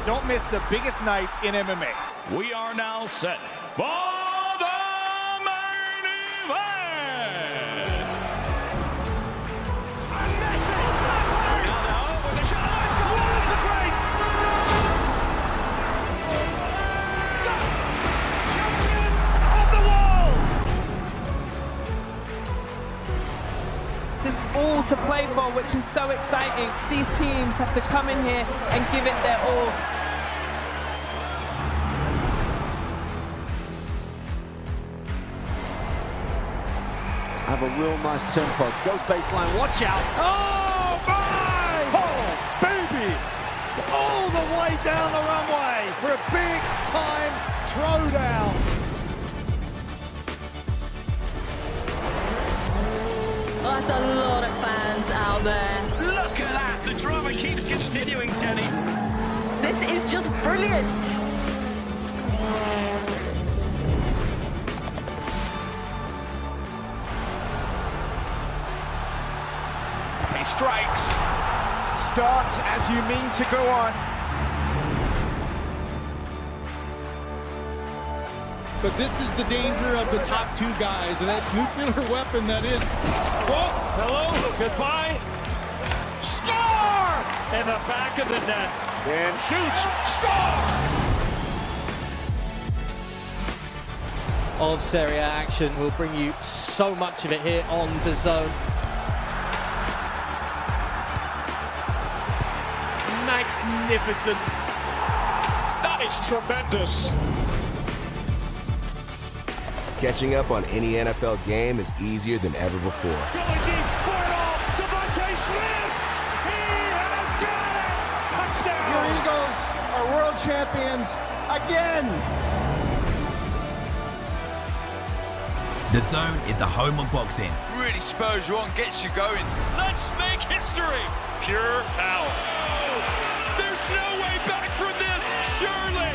Don't miss the biggest nights in MMA. We are now set for the main event. Ronaldo with the shot. Oh, it's gone. One of the greats. Champions of the world. There's all to play for, which is so exciting. These teams have to come in here and give it their all. Have a real nice tempo. Goes baseline, watch out. Oh, my! Oh, baby! All the way down the runway for a big-time throwdown. Oh, that's a lot of fans out there. Look at that! The drama keeps continuing, Shelly. This is just brilliant. He strikes. Starts as you mean to go on. But this is the danger of the top two guys, and that nuclear weapon that is. Whoa, hello, goodbye. Score! In the back of the net. And shoots. Score! Of Serie A action. We'll bring you so much of it here on DAZN. Magnificent. That is tremendous. Catching up on any NFL game is easier than ever before. Going deep for it all. Devontae Smith. He has got it. Touchdown. Your Eagles are world champions again. DAZN is the home of boxing. Really spurs you on, gets you going. Let's make history. Pure power. There's no way back from this, surely.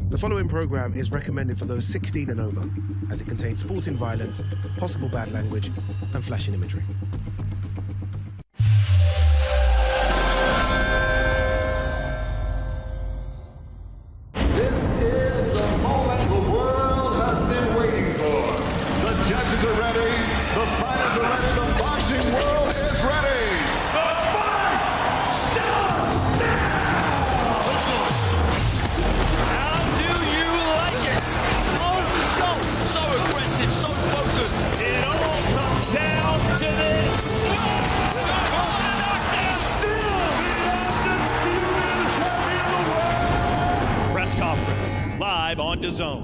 The following program is recommended for those 16 and over, as it contains sporting violence, possible bad language, and flashing imagery. This is the moment the world has been waiting for. The judges are ready, the fighters are ready, the boxing world is ready. The fight starts now! How do you like it? On the show. So aggressive, so focused. It all comes down to this. Press conference live on DAZN.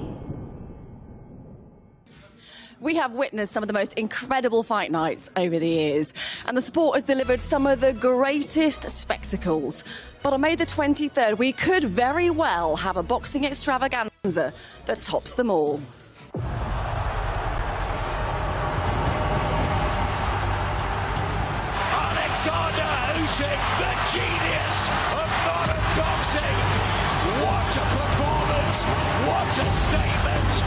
We have witnessed some of the most incredible fight nights over the years, and the sport has delivered some of the greatest spectacles. But on May the 23rd, we could very well have a boxing extravaganza that tops them all. Oleksandr Usyk, the genius of modern boxing. What a performance! What a statement!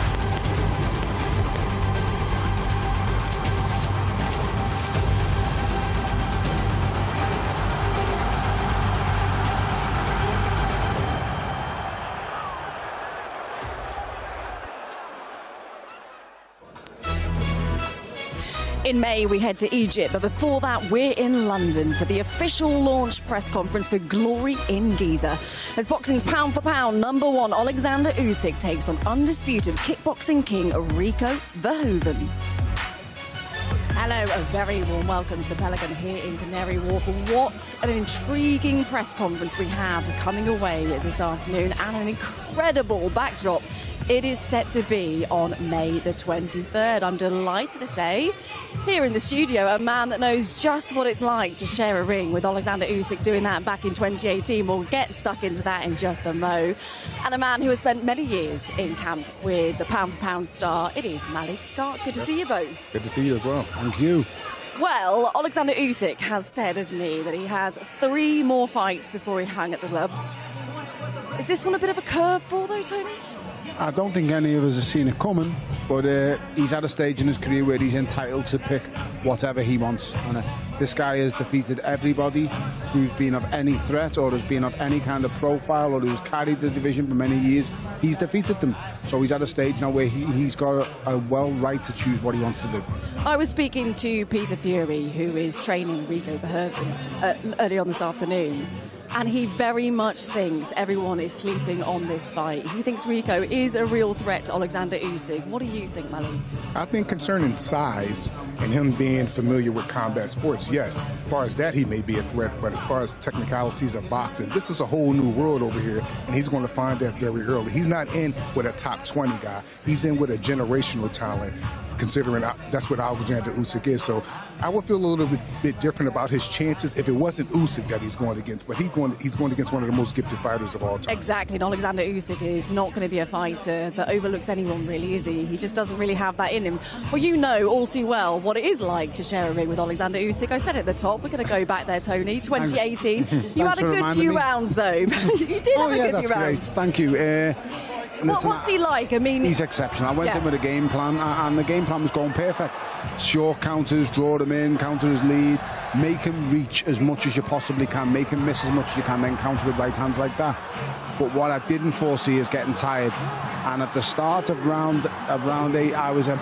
In May, we head to Egypt, but before that, we're in London for the official launch press conference for Glory in Giza. As boxing's pound-for-pound #1, Oleksandr Usyk takes on undisputed kickboxing king Rico Verhoeven. Hello, a very warm welcome to the Pelican here in Canary Wharf. What an intriguing press conference we have coming away this afternoon, and an incredible backdrop it is set to be on May the 23rd. I'm delighted to say, here in the studio, a man that knows just what it's like to share a ring with Oleksandr Usyk, doing that back in 2018. We'll get stuck into that in just a mo. And a man who has spent many years in camp with the pound-for-pound star. It is Malik Scott. Good to see you both. Good to see you as well. Thank you. Well, Oleksandr Usyk has said, hasn't he, that he has 3 more fights before he hung at the gloves. Is this one a bit of a curveball, though, Tony? I don't think any of us have seen it coming, but he's at a stage in his career where he's entitled to pick whatever he wants. And this guy has defeated everybody who's been of any threat or has been of any kind of profile or who's carried the division for many years. He's defeated them. So he's at a stage now where he's got a well right to choose what he wants to do. I was speaking to Peter Fury, who is training Rico Verhoeven early on this afternoon. And he very much thinks everyone is sleeping on this fight. He thinks Rico is a real threat to Oleksandr Usyk. What do you think, Malik? I think concerning size and him being familiar with combat sports, yes, as far as that he may be a threat, but as far as technicalities of boxing, this is a whole new world over here, and he's going to find that very early. He's not in with a top 20 guy. He's in with a generational talent, considering that's what Oleksandr Usyk is. So I would feel a little bit different about his chances if it wasn't Usyk that he's going against, but he's going against one of the most gifted fighters of all time. Exactly, and Oleksandr Usyk is not going to be a fighter that overlooks anyone, really, is he? He just doesn't really have that in him. Well, you know all too well what it is like to share a ring with Oleksandr Usyk. I said at the top, we're going to go back there, Tony, 2018. You had a good few rounds, though. You did have a good few rounds. Great. Thank you. Listen, what's he like? I mean, he's exceptional. I went in with a game plan, and the game plan was going perfect. Short counters, draw him in, counter his lead, make him reach as much as you possibly can, make him miss as much as you can, then counter with right hands like that. But what I didn't foresee is getting tired. And at the start of round 8, I was here.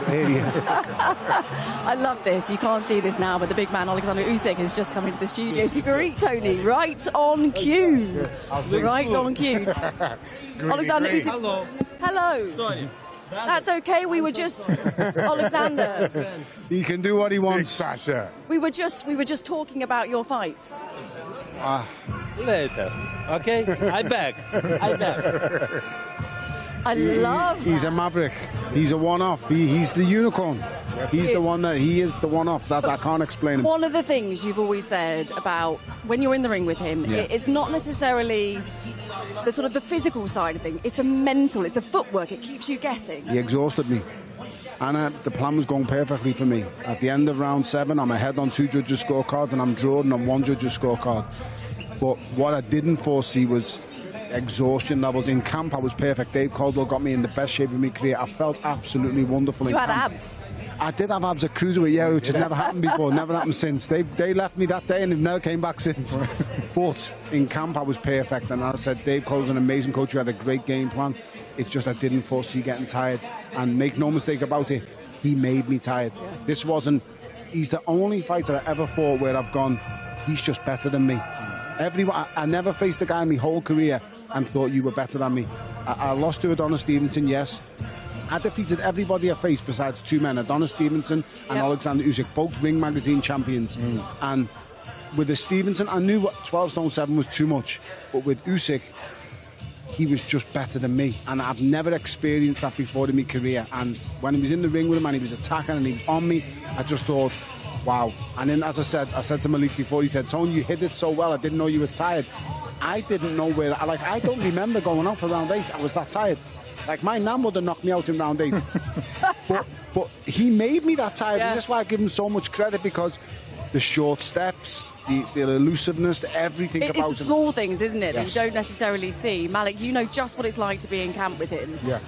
I love this. You can't see this now, but the big man, Oleksandr Usyk, has just come into the studio to greet Tony right on cue. Right on cue. Oleksandr Usyk. Hello. Hello. Sorry. That's okay. We were just Oleksandr. He can do what he wants. Sasha. We were just talking about your fight. Later. Okay? I'm back. I love that. He's a maverick. He's a one-off. He's the unicorn. Yes, he is the one-off. That I can't explain him. One of the things you've always said about when you're in the ring with him, it's not necessarily the sort of the physical side of things. It's the mental. It's the footwork. It keeps you guessing. He exhausted me. And the plan was going perfectly for me. At the end of round 7, I'm ahead on 2 judges' scorecards and I'm drawn on 1 judge's scorecard. But what I didn't foresee was exhaustion levels. In camp, I was perfect. Dave Caldwell got me in the best shape of my career. I felt absolutely wonderful. You had abs? I did have abs at cruiserweight, which has never happened before, never happened since. They left me that day and they've never came back since. But in camp, I was perfect. And as I said, Dave Caldwell's an amazing coach who had a great game plan. It's just I didn't foresee getting tired. And make no mistake about it, he made me tired. He's the only fighter I ever fought where I've gone, he's just better than me. I never faced a guy in my whole career and thought you were better than me. I lost to Adonis Stevenson, yes. I defeated everybody I faced besides 2 men, Adonis Stevenson and Oleksandr Usyk, both Ring Magazine champions. And with the Stevenson, I knew 12 stone 7 was too much. But with Usyk, he was just better than me. And I've never experienced that before in my career. And when he was in the ring with him and he was attacking and he was on me, I just thought, wow. And then, as I said to Malik before, he said, Tony, you hit it so well, I didn't know you was tired. I didn't know where, I don't remember going out for round 8. I was that tired. Like, my nan would have knocked me out in round 8. but he made me that tired. And that's why I give him so much credit, because the short steps, the elusiveness, everything about him. It's the small things, isn't it, that you don't necessarily see. Malik, you know just what it's like to be in camp with him. Yeah.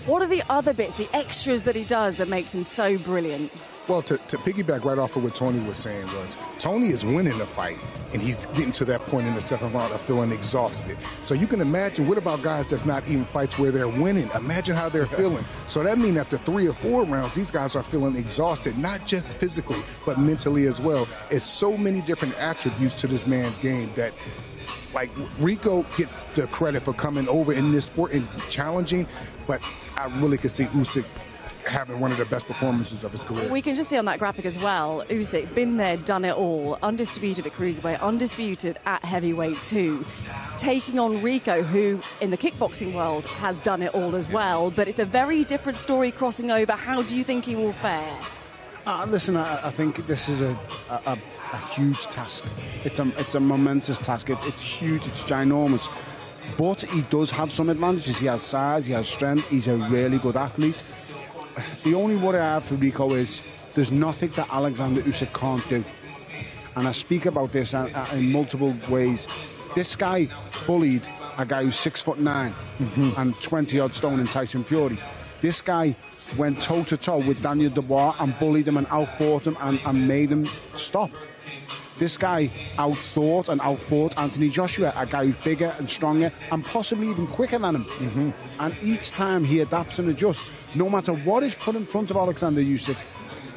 What are the other bits, the extras that he does that makes him so brilliant? Well, to piggyback right off of what Tony was saying was, Tony is winning the fight, and he's getting to that point in the 7th round of feeling exhausted. So you can imagine, what about guys that's not even fights where they're winning? Imagine how they're feeling. So that means after 3 or 4 rounds, these guys are feeling exhausted, not just physically, but mentally as well. It's so many different attributes to this man's game that, like, Rico gets the credit for coming over in this sport and challenging, but I really could see Usyk having one of the best performances of his career. We can just see on that graphic as well, Usyk, been there, done it all, undisputed at cruiserweight, undisputed at heavyweight too, taking on Rico, who in the kickboxing world has done it all as well, but it's a very different story crossing over. How do you think he will fare? Listen, I think this is a huge task. It's a momentous task. It's huge, it's ginormous. But he does have some advantages. He has size, he has strength, he's a really good athlete. The only worry I have for Rico is there's nothing that Oleksandr Usyk can't do. And I speak about this in multiple ways. This guy bullied a guy who's 6'9" and 20-odd stone in Tyson Fury. This guy went toe-to-toe with Daniel Dubois and bullied him and outfought him and made him stop. This guy outthought and outfought Anthony Joshua, a guy who's bigger and stronger and possibly even quicker than him. And each time he adapts and adjusts, no matter what is put in front of Oleksandr Usyk,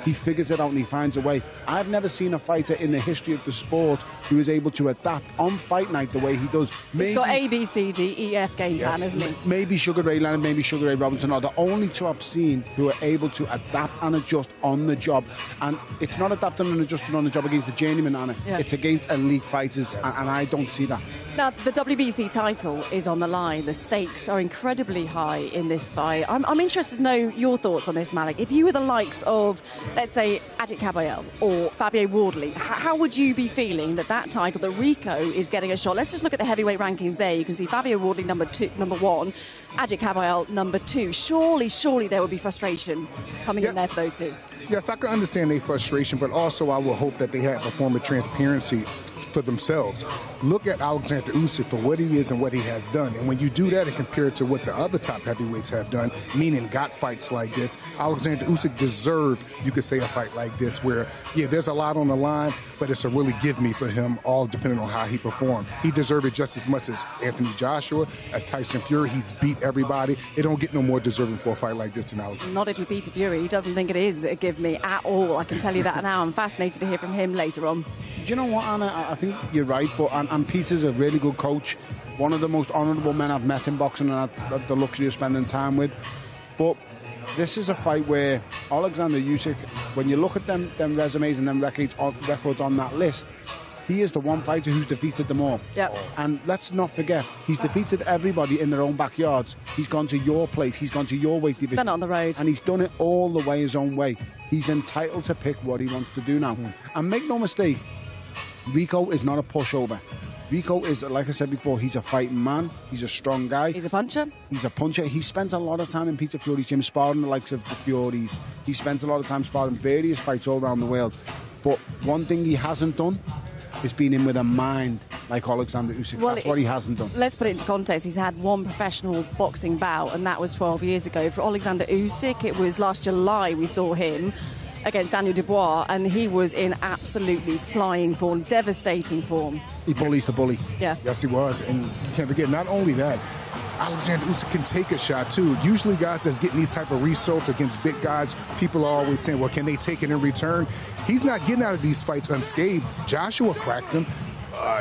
he figures it out and he finds a way. I've never seen a fighter in the history of the sport who is able to adapt on fight night the way he does. He's got A, B, C, D, E, F game plan, hasn't he? Maybe Sugar Ray Leonard, maybe Sugar Ray Robinson are the only two I've seen who are able to adapt and adjust on the job. And it's not adapting and adjusting on the job against a journeyman, Anna. Yeah. It's against elite fighters, and I don't see that. Now, the WBC title is on the line. The stakes are incredibly high in this fight. I'm interested to know your thoughts on this, Malik. If you were the likes of, let's say, Ajit Kabayel or Fabio Wardley, how would you be feeling that title, that Rico is getting a shot? Let's just look at the heavyweight rankings there. You can see Fabio Wardley number 1, Ajit Kabayel number 2. Surely there would be frustration coming in there for those two. Yes, I can understand their frustration, but also I will hope that they have a form of transparency for themselves. Look at Oleksandr Usyk for what he is and what he has done. And when you do that and compare it to what the other top heavyweights have done, meaning got fights like this, Oleksandr Usyk deserved, you could say, a fight like this where, yeah, there's a lot on the line, but it's a really give me for him, all depending on how he performed. He deserved it just as much as Anthony Joshua, as Tyson Fury. He's beat everybody. It don't get no more deserving for a fight like this than Oleksandr. Not if he beat a Fury. He doesn't think it is a give me at all. I can tell you that now. I'm fascinated to hear from him later on. Do you know what, Anna? I think you're right, but and Peter's a really good coach. One of the most honourable men I've met in boxing and had the luxury of spending time with. But this is a fight where Oleksandr Usyk, when you look at them resumes and them records on that list, he is the one fighter who's defeated them all. Yep. And let's not forget, he's defeated everybody in their own backyards. He's gone to your place. He's gone to your weight division. Done it on the road. And he's done it all the way his own way. He's entitled to pick what he wants to do now. And make no mistake, Rico is not a pushover. Rico is, like I said before, he's a fighting man. He's a strong guy. He's a puncher. He's a puncher. He spends a lot of time in Peter Fury's gym sparring the likes of the Furies. He spends a lot of time sparring various fights all around the world. But one thing he hasn't done is been in with a mind like Oleksandr Usyk. Well, that's what he hasn't done. Let's put it into context. He's had one professional boxing bout, and that was 12 years ago. For Oleksandr Usyk, it was last July we saw him against Daniel Dubois, and he was in absolutely flying form, devastating form. He bullies the bully. Yeah. Yes, he was. And you can't forget, not only that, Oleksandr Usyk can take a shot too. Usually guys that's getting these type of results against big guys, people are always saying, well, can they take it in return? He's not getting out of these fights unscathed. Joshua cracked him.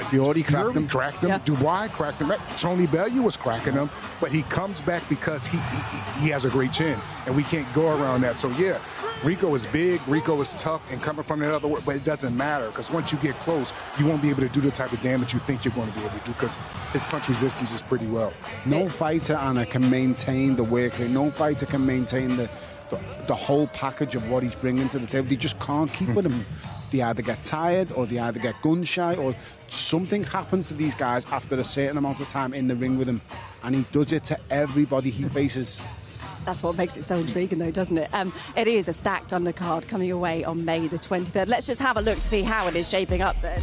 Fury cracked him. Yeah. Dubois cracked him. Tony Bellew was cracking him, but he comes back because he has a great chin, and we can't go around that. So yeah, Rico is big, Rico is tough, and coming from the other way, but it doesn't matter because once you get close, you won't be able to do the type of damage you think you're going to be able to do because his punch resistance is pretty well. No fighter, Anna, can maintain the work rate. No fighter can maintain the whole package of what he's bringing to the table. They just can't keep with him. They either get tired or they either get gun shy or something happens to these guys after a certain amount of time in the ring with him, and he does it to everybody he faces. That's what makes it so intriguing, though, doesn't it? It is a stacked undercard coming away on May the 23rd. Let's just have a look to see how it is shaping up then.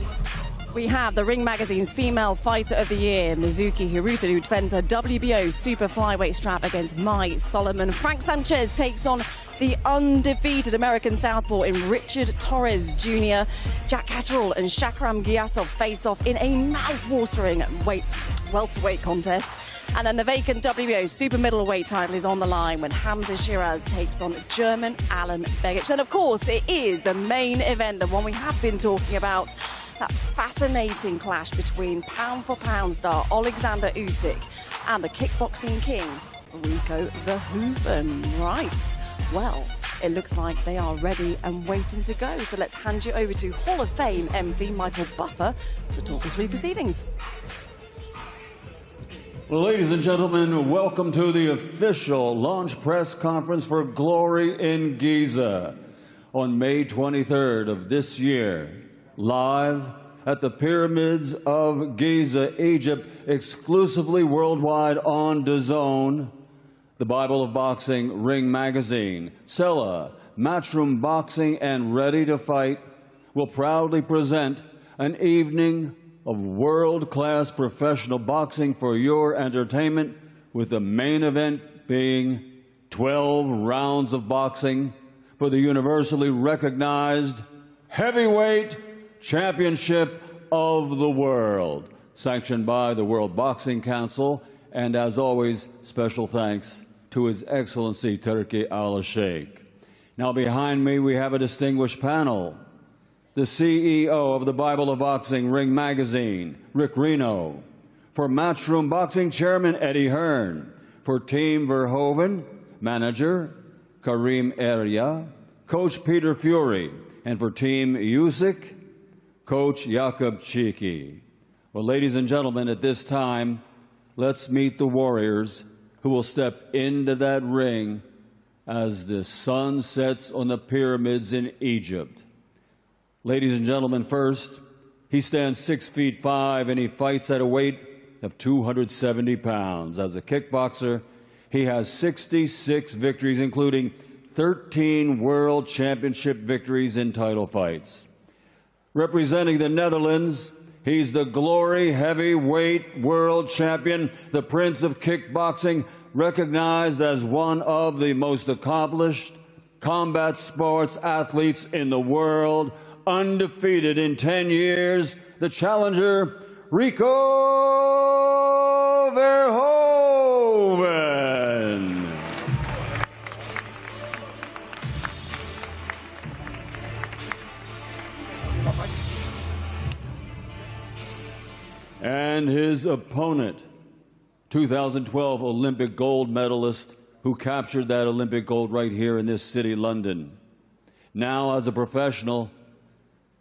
We have the Ring Magazine's Female Fighter of the Year, Mizuki Hiruta, who defends her WBO Super Flyweight strap against Mai Solomon. Frank Sanchez takes on the undefeated American southpaw in Richard Torres Jr. Jack Catterall and Shakram Gyasov face off in a mouth-watering welterweight contest. And then the vacant WBO super middleweight title is on the line when Hamza Shiraz takes on German Alan Begic. And of course, it is the main event, the one we have been talking about, that fascinating clash between pound-for-pound star Oleksandr Usyk and the kickboxing king, Rico Verhoeven. Right. Well, it looks like they are ready and waiting to go. So let's hand you over to Hall of Fame MC Michael Buffer to talk us through proceedings. Well, ladies and gentlemen, welcome to the official launch press conference for Glory in Giza on May 23rd of this year, live at the Pyramids of Giza, Egypt, exclusively worldwide on DAZN, the Bible of Boxing, Ring Magazine, Sella, Matchroom Boxing, and Ready to Fight will proudly present an evening of world-class professional boxing for your entertainment, with the main event being 12 rounds of boxing for the universally recognized heavyweight championship of the world, sanctioned by the World Boxing Council. And as always, special thanks to His Excellency Turki Al-Sheikh. Now behind me we have a distinguished panel. The CEO of the Bible of Boxing Ring Magazine, Rick Reno. For Matchroom Boxing Chairman Eddie Hearn. For Team Verhoeven, Manager Karim Eria, Coach Peter Fury. And for Team Usyk, Coach Jakub Chiki. Well, ladies and gentlemen, at this time, let's meet the warriors who will step into that ring as the sun sets on the pyramids in Egypt. Ladies and gentlemen, first, he stands 6'5" and he fights at a weight of 270 pounds. As a kickboxer, he has 66 victories, including 13 World Championship victories in title fights. Representing the Netherlands, he's the Glory Heavyweight World Champion, the Prince of Kickboxing, recognized as one of the most accomplished combat sports athletes in the world, undefeated in 10 years, the challenger, Rico Verhoeven. And his opponent, 2012 Olympic gold medalist who captured that Olympic gold right here in this city, London. Now, as a professional,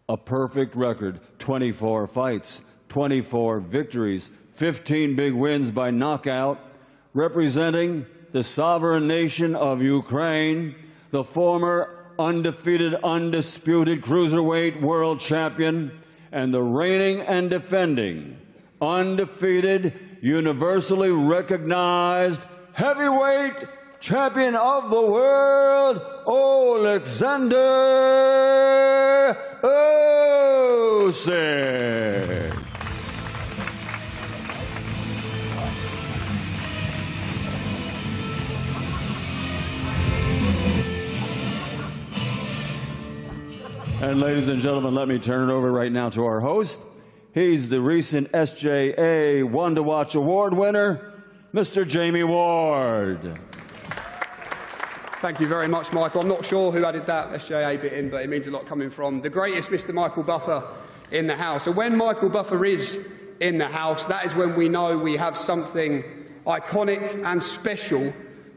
a perfect record, 24 fights, 24 victories, 15 big wins by knockout, representing the sovereign nation of Ukraine, the former undefeated, undisputed cruiserweight world champion, and the reigning and defending undefeated, universally recognized heavyweight champion of the world, Oleksandr Usyk. And ladies and gentlemen, let me turn it over right now to our host. He's the recent SJA One to Watch Award winner, Mr. Jamie Ward. Thank you very much, Michael. I'm not sure who added that SJA bit in, but it means a lot coming from the greatest Mr. Michael Buffer in the house. And when Michael Buffer is in the house, that is when we know we have something iconic and special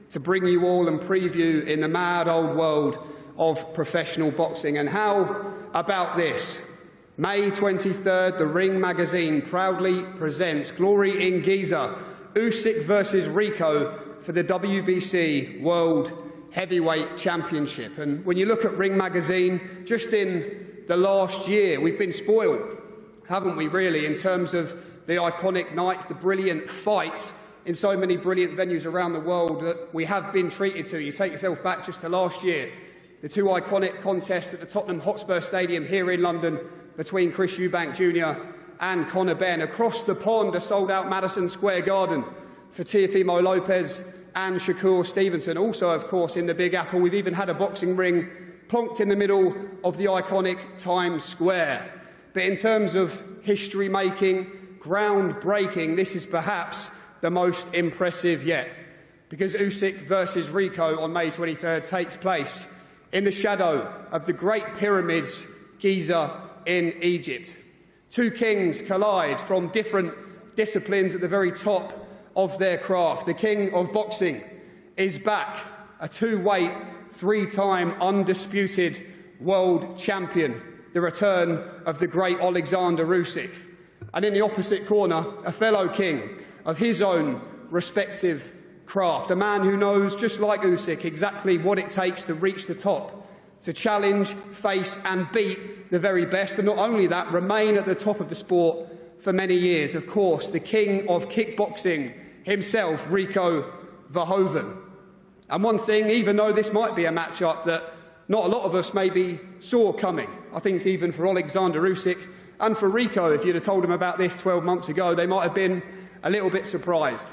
to bring you all and preview in the mad old world of professional boxing. And how about this? May 23rd, the Ring magazine proudly presents Glory in Giza, Usyk versus Rico for the WBC World Heavyweight Championship. And when you look at Ring magazine, just in the last year, we've been spoiled, haven't we, really, in terms of the iconic nights, the brilliant fights in so many brilliant venues around the world that we have been treated to. You take yourself back just to last year, the two iconic contests at the Tottenham Hotspur Stadium here in London between Chris Eubank Jr. and Conor Benn. Across the pond, a sold-out Madison Square Garden for Teofimo Lopez and Shakur Stevenson. Also, of course, in the Big Apple, we've even had a boxing ring plonked in the middle of the iconic Times Square. But in terms of history-making, groundbreaking, this is perhaps the most impressive yet, because Usyk versus Rico on May 23rd takes place in the shadow of the Great Pyramids, Giza, in Egypt. Two kings collide from different disciplines at the very top of their craft. The king of boxing is back, a two-weight, three-time undisputed world champion, the return of the great Oleksandr Usyk. And in the opposite corner, a fellow king of his own respective craft, a man who knows, just like Usyk, exactly what it takes to reach the top, to challenge, face and beat the very best, and not only that, remain at the top of the sport for many years. Of course, the king of kickboxing himself, Rico Verhoeven. And one thing, even though this might be a matchup that not a lot of us maybe saw coming, I think even for Oleksandr Usyk And for Rico, if you'd have told him about this 12 months ago, they might have been a little bit surprised.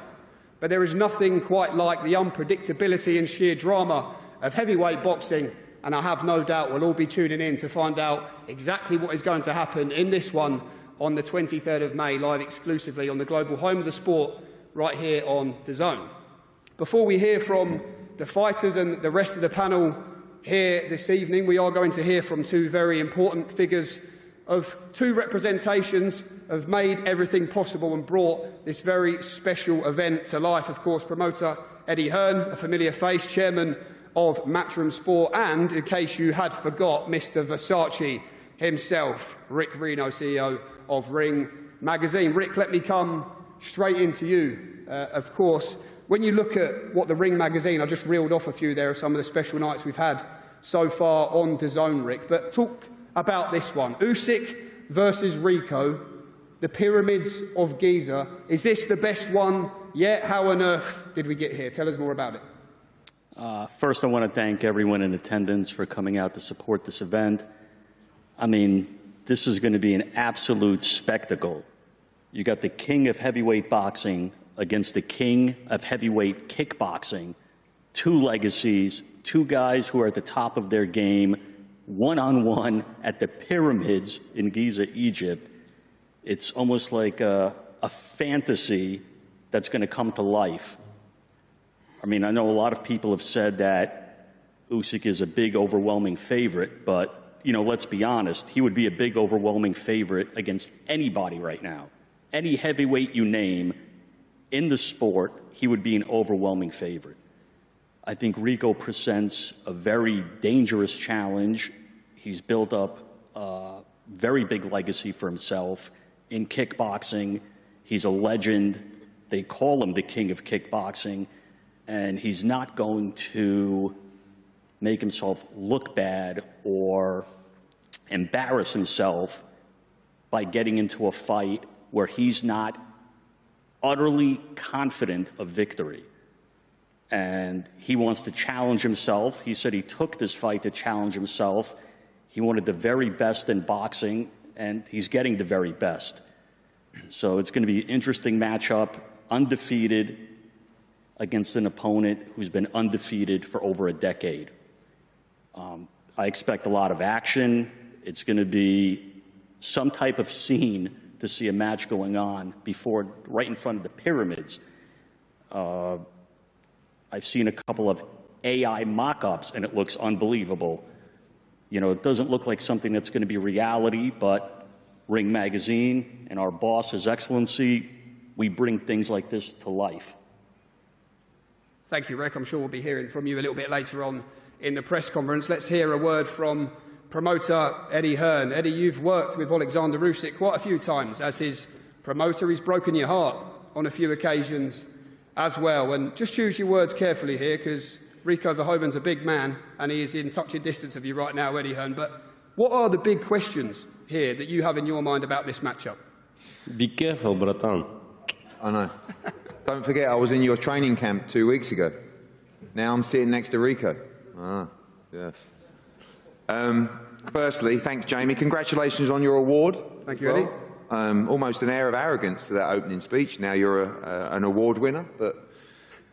But there is nothing quite like the unpredictability and sheer drama of heavyweight boxing, and I have no doubt we'll all be tuning in to find out exactly what is going to happen in this one on the 23rd of May, live exclusively on the global home of the sport, right here on DAZN. Before we hear from the fighters and the rest of the panel here this evening, we are going to hear from two very important figures of two representations have made everything possible and brought this very special event to life. Of course, promoter Eddie Hearn, a familiar face, chairman of Matchroom Sport, and, in case you had forgot, Mr. Versace himself, Rick Reno, CEO of Ring Magazine. Rick, let me come straight into you. Of course, when you look at what the Ring Magazine, I just reeled off a few there of some of the special nights we've had so far on DAZN, Rick, but talk about this one. Usyk versus Rico, the Pyramids of Giza. Is this the best one yet? How on earth did we get here? Tell us more about it. First, I want to thank everyone in attendance for coming out to support this event. I mean, this is going to be an absolute spectacle. You got the king of heavyweight boxing against the king of heavyweight kickboxing. Two legacies, two guys who are at the top of their game, one-on-one at the Pyramids in Giza, Egypt. It's almost like a fantasy that's going to come to life. I mean, I know a lot of people have said that Usyk is a big, overwhelming favorite, but, you know, let's be honest, he would be a big, overwhelming favorite against anybody right now. Any heavyweight you name in the sport, he would be an overwhelming favorite. I think Rico presents a very dangerous challenge. He's built up a very big legacy for himself in kickboxing. He's a legend. They call him the king of kickboxing, and he's not going to make himself look bad or embarrass himself by getting into a fight where he's not utterly confident of victory. And he wants to challenge himself. He said he took this fight to challenge himself. He wanted the very best in boxing, and he's getting the very best. So it's going to be an interesting matchup, undefeated against an opponent who's been undefeated for over a decade. I expect a lot of action. It's going to be some type of scene to see a match going on before, right in front of the Pyramids. I've seen a couple of AI mock-ups, and it looks unbelievable. You know, it doesn't look like something that's going to be reality, but Ring Magazine and our boss, His Excellency, we bring things like this to life. Thank you, Rick. I'm sure we'll be hearing from you a little bit later on in the press conference. Let's hear a word from promoter Eddie Hearn. Eddie, you've worked with Oleksandr Usyk quite a few times as his promoter. He's broken your heart on a few occasions as well. And just choose your words carefully here, because Rico Verhoeven's a big man and he is in touching distance of you right now, Eddie Hearn. But what are the big questions here that you have in your mind about this matchup? Be careful, bratan. I know. Don't forget, I was in your training camp 2 weeks ago. Now I'm sitting next to Rico. Ah, yes. Firstly, thanks, Jamie. Congratulations on your award. Thank you, Eddie. Almost an air of arrogance to that opening speech. Now you're an award winner, but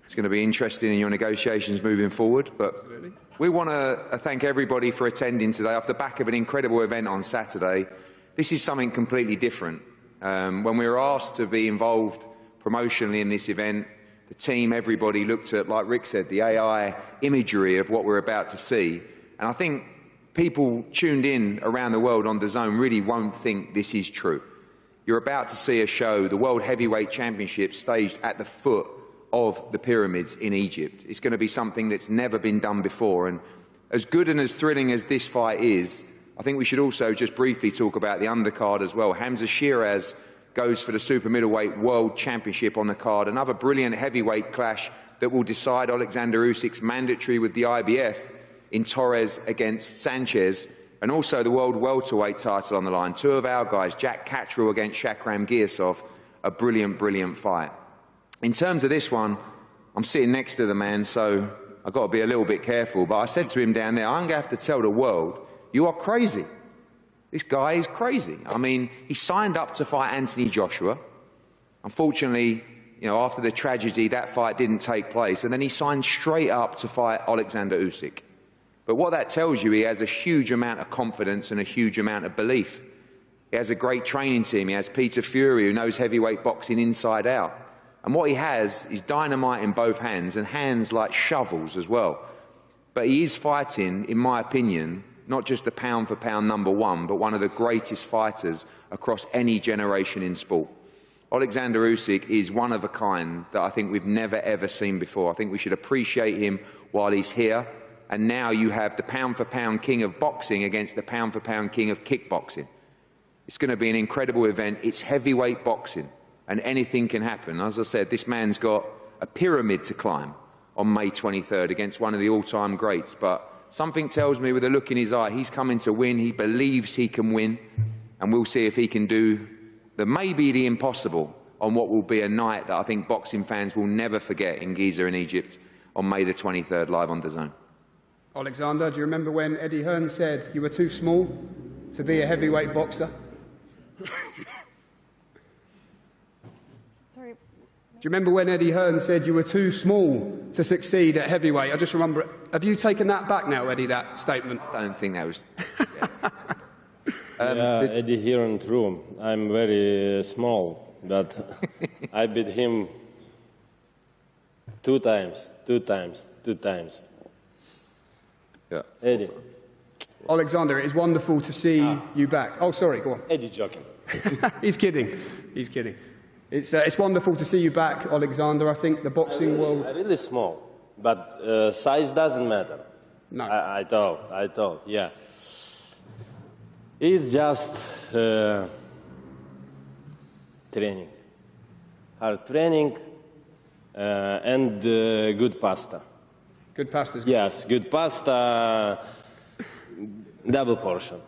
it's going to be interesting in your negotiations moving forward. But absolutely. We want to thank everybody for attending today off the back of an incredible event on Saturday. This is something completely different. When we were asked to be involved promotionally in this event, the team, everybody looked at, like Rick said, the AI imagery of what we're about to see. And I think people tuned in around the world on DAZN really won't think this is true. You're about to see a show, the World Heavyweight Championship, staged at the foot of the Pyramids in Egypt. It's going to be something that's never been done before. And as good and as thrilling as this fight is, I think we should also just briefly talk about the undercard as well. Hamza Shiraz goes for the super middleweight world championship on the card. Another brilliant heavyweight clash that will decide Oleksandr Usyk's mandatory with the IBF in Torres against Sanchez, and also the world welterweight title on the line. Two of our guys, Jack Catterall against Shakram Giasov, a brilliant, brilliant fight. In terms of this one, I'm sitting next to the man, so I've got to be a little bit careful. But I said to him down there, I'm going to have to tell the world, you are crazy. This guy is crazy. I mean, he signed up to fight Anthony Joshua. Unfortunately, you know, after the tragedy, that fight didn't take place, and then he signed straight up to fight Oleksandr Usyk. But what that tells you, he has a huge amount of confidence and a huge amount of belief. He has a great training team. He has Peter Fury, who knows heavyweight boxing inside out. And what he has is dynamite in both hands, and hands like shovels as well. But he is fighting, in my opinion, not just the pound-for-pound #1, but one of the greatest fighters across any generation in sport. Oleksandr Usyk is one of a kind that I think we've never, ever seen before. I think we should appreciate him while he's here. And now you have the pound-for-pound king of boxing against the pound-for-pound king of kickboxing. It's going to be an incredible event. It's heavyweight boxing, and anything can happen. As I said, this man's got a pyramid to climb on May 23rd against one of the all-time greats. But something tells me with a look in his eye, he's coming to win. He believes he can win, and we'll see if he can do maybe the impossible on what will be a night that I think boxing fans will never forget in Giza in Egypt on May the 23rd, live on DAZN. Oleksandr, do you remember when Eddie Hearn said you were too small to be a heavyweight boxer? Sorry. Do you remember when Eddie Hearn said you were too small to succeed at heavyweight? I just remember, have you taken that back now, Eddie, that statement? I don't think that was... Yeah, Eddie Hearn, true. I'm very small, but I beat him two times. Yeah. Eddie. Oleksandr, it is wonderful to see you back. Oh, sorry, go on. Eddie joking. He's kidding. He's kidding. It's wonderful to see you back, Oleksandr. I think the boxing world... I'm really small, but size doesn't matter. No. I thought, yeah. It's just training. Hard training and good pasta. Good pasta? Yes, good pasta, double portion.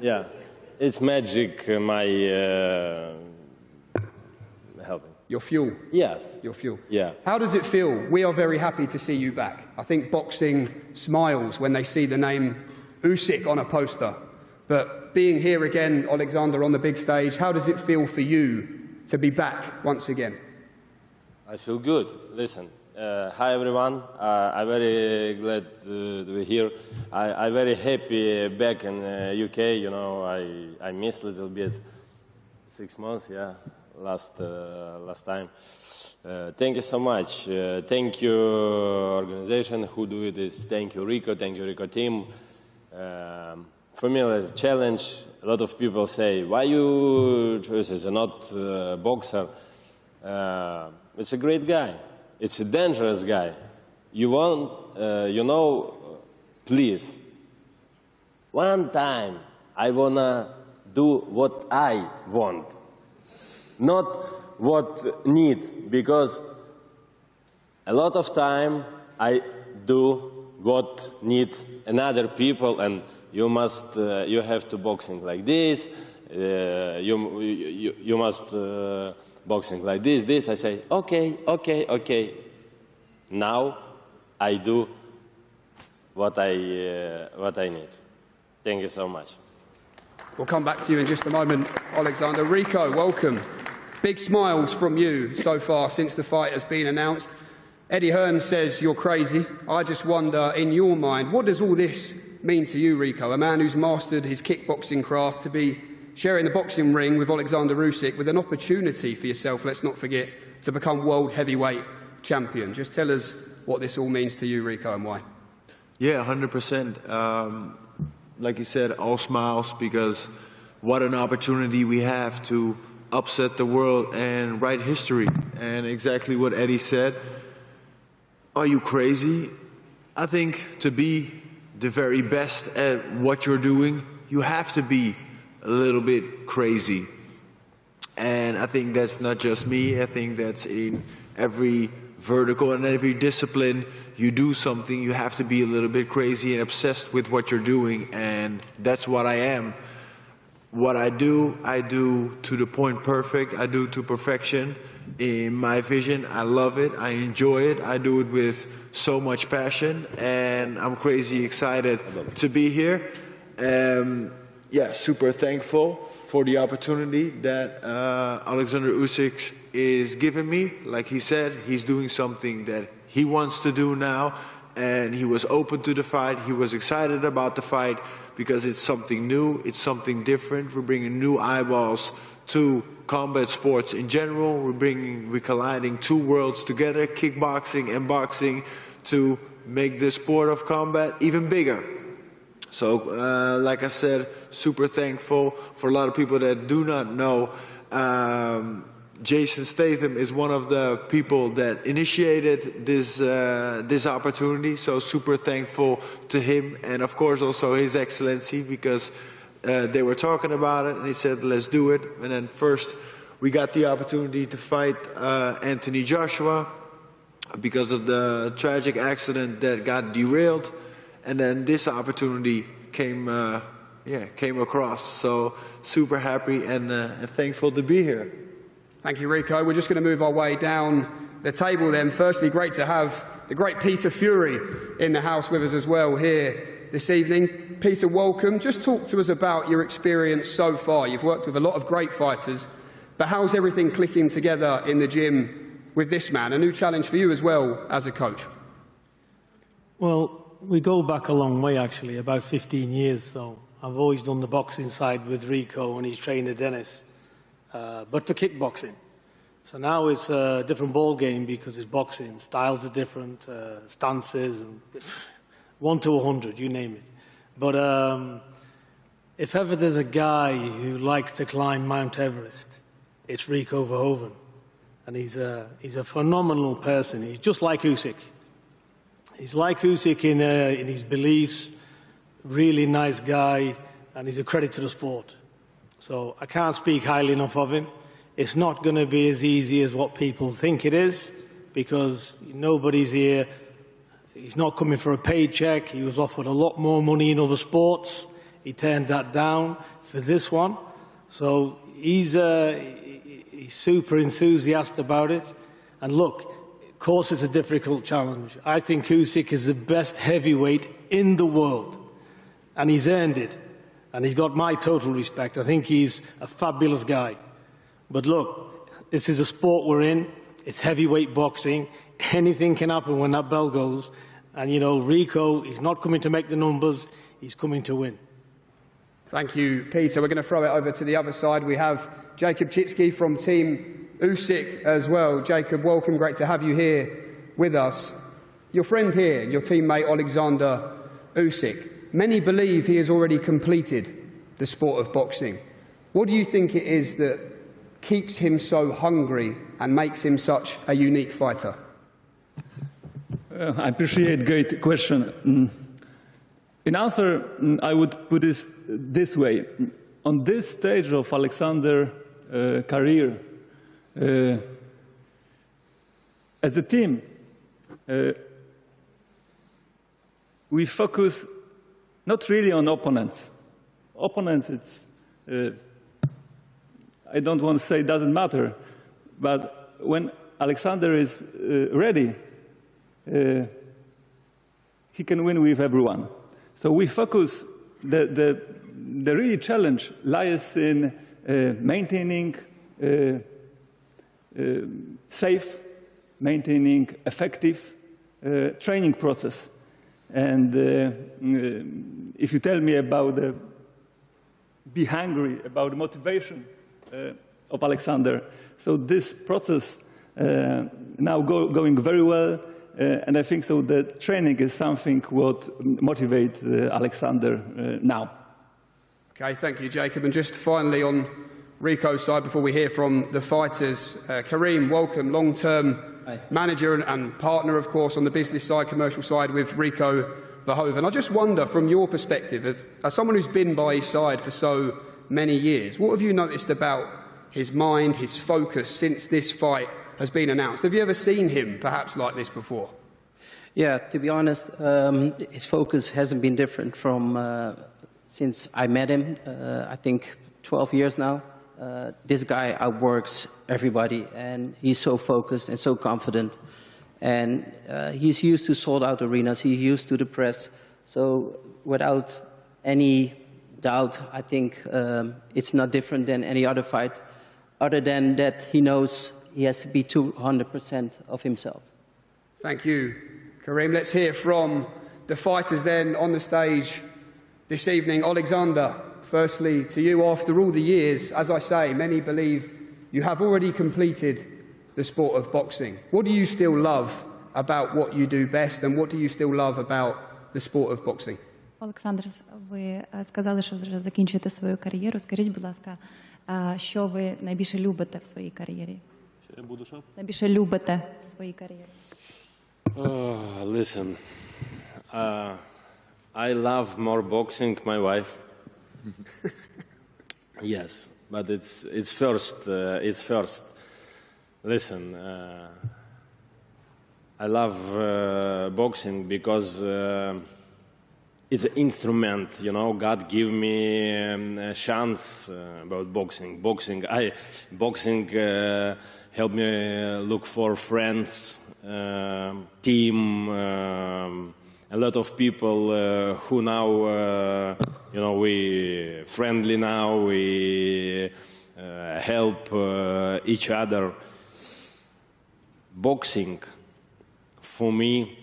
Yeah, it's magic, my helping. Your fuel? Yes. Your fuel? Yeah. How does it feel? We are very happy to see you back. I think boxing smiles when they see the name Usyk on a poster. But being here again, Oleksandr, on the big stage, how does it feel for you to be back once again? I feel good. Listen, hi everyone. I'm very glad to be here. I'm very happy back in UK. You know, I missed a little bit. 6 months, yeah, last time. Thank you so much. Thank you, organization who do this. Thank you, Rico. Thank you, Rico team. For me, it's a challenge. A lot of people say, why you choose not a boxer? It's a great guy. It's a dangerous guy. You want, you know, please, one time I wanna do what I want, not what need, because a lot of time I do what need another people, and you must, you have to boxing like this, you must boxing like this. I say, okay. Now I do what I need. Thank you so much. We'll come back to you in just a moment, Oleksandr. Rico, welcome. Big smiles from you so far since the fight has been announced. Eddie Hearn says you're crazy. I just wonder, in your mind, what does all this mean to you, Rico? A man who's mastered his kickboxing craft, to be sharing the boxing ring with Oleksandr Usyk, with an opportunity for yourself, let's not forget, to become world heavyweight champion. Just tell us what this all means to you, Rico, and why. Yeah, 100%. Like you said, all smiles, because what an opportunity we have to upset the world and write history. And exactly what Eddie said. Are you crazy? I think to be the very best at what you're doing, you have to be a little bit crazy. And I think that's not just me. I think that's in every vertical and every discipline. You do something, you have to be a little bit crazy and obsessed with what you're doing. And that's what I am. What I do to the point perfect. I do to perfection. In my vision, I love it. I enjoy it. I do it with so much passion. And I'm crazy excited to be here. yeah, super thankful for the opportunity that Oleksandr Usyk is giving me. Like he said, he's doing something that he wants to do now, and he was open to the fight. He was excited about the fight because it's something new, it's something different. We're bringing new eyeballs to combat sports in general. We're colliding two worlds together, kickboxing and boxing, to make the sport of combat even bigger. So, like I said, super thankful. For a lot of people that do not know, Jason Statham is one of the people that initiated this opportunity. So super thankful to him, and of course also His Excellency, because they were talking about it and he said, let's do it. And then first we got the opportunity to fight Anthony Joshua because of the tragic accident that got derailed. And then this opportunity came across. So super happy and thankful to be here. Thank you, Rico. We're just going to move our way down the table then. Firstly, great to have the great Peter Fury in the house with us as well here this evening. Peter, welcome. Just talk to us about your experience so far. You've worked with a lot of great fighters, but how's everything clicking together in the gym with this man? A new challenge for you as well as a coach. Well, we go back a long way, actually, about 15 years. So I've always done the boxing side with Rico and his trainer, Dennis, but for kickboxing. So now it's a different ball game because it's boxing. Styles are different, stances, and 1 to 100, you name it. But if ever there's a guy who likes to climb Mount Everest, it's Rico Verhoeven. And he's a phenomenal person. He's just like Usyk. He's like Usyk in his beliefs, really nice guy, and he's a credit to the sport. So I can't speak highly enough of him. It's not going to be as easy as what people think it is, because nobody's here. He's not coming for a paycheck. He was offered a lot more money in other sports. He turned that down for this one. So he's super enthusiastic about it. And look, of course it's a difficult challenge. I think Usyk is the best heavyweight in the world. And he's earned it. And he's got my total respect. I think he's a fabulous guy. But look, this is a sport we're in. It's heavyweight boxing. Anything can happen when that bell goes. And, you know, Rico, he's not coming to make the numbers. He's coming to win. Thank you, Peter. We're going to throw it over to the other side. We have Jacob Chitsky from Team Usyk as well. Jacob, welcome. Great to have you here with us. Your friend here, your teammate Oleksandr Usyk, many believe he has already completed the sport of boxing. What do you think it is that keeps him so hungry and makes him such a unique fighter? I appreciate great question. In answer, I would put it this way. On this stage of Alexander's career, as a team, we focus not really on opponents. Opponents, it's, I don't want to say it doesn't matter, but when Oleksandr is ready, he can win with everyone. So we focus, the really challenge lies in maintaining safe, maintaining effective training process. And if you tell me about be hungry, about the motivation of Oleksandr, so this process now going very well. And I think so that training is something what motivates Oleksandr now. Okay, thank you, Jacob. And just finally on Rico's side, before we hear from the fighters, Kareem, welcome, long-term manager and partner, of course, on the business side, commercial side with Rico Verhoeven. I just wonder, from your perspective, as someone who's been by his side for so many years, what have you noticed about his mind, his focus, since this fight has been announced? Have you ever seen him perhaps like this before? Yeah, to be honest, his focus hasn't been different from since I met him, I think 12 years now. This guy outworks everybody, and he's so focused and so confident. And he's used to sold-out arenas, he's used to the press. So without any doubt. I think it's not different than any other fight, other than that he knows he has to be 200% of himself. Thank you, Karim. Let's hear from the fighters then on the stage this evening. Oleksandr, firstly to you, after all the years, as I say, many believe you have already completed the sport of boxing. What do you still love about what you do best, and what do you still love about the sport of boxing? Олександр, ви сказали, що вже закінчуєте свою кар'єру. Скажіть, будь ласка, що ви найбільше любите в своїй кар'єрі? Що я буду що? Найбільше любите в своїй кар'єрі? Listen, I love more boxing, my wife. Yes, but it's first. Listen, I love boxing because it's an instrument, you know. God gave me a chance about boxing. Boxing helped me look for friends, team, a lot of people who now, you know, we friendly now, we help each other. Boxing, for me,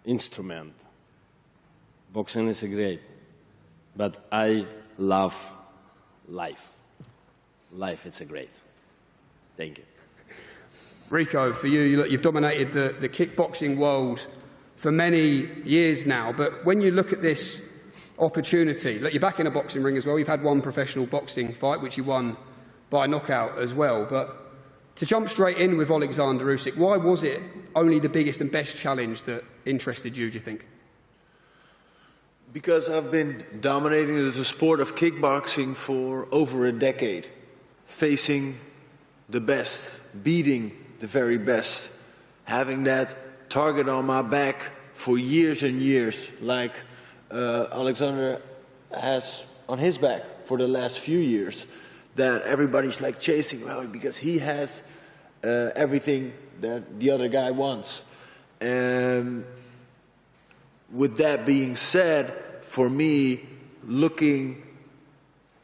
instrument. Boxing is great, but I love life. Life is great. Thank you. Rico, for you, you've dominated the kickboxing world for many years now, but when you look at this opportunity, look, you're back in a boxing ring as well. You've had one professional boxing fight, which you won by knockout as well, but to jump straight in with Oleksandr Usyk, why was it only the biggest and best challenge that interested you, do you think? Because I've been dominating the sport of kickboxing for over a decade, facing the best, beating the very best, having that target on my back for years and years, like Oleksandr has on his back for the last few years, that everybody's like chasing, well, because he has everything that the other guy wants. And with that being said, for me, looking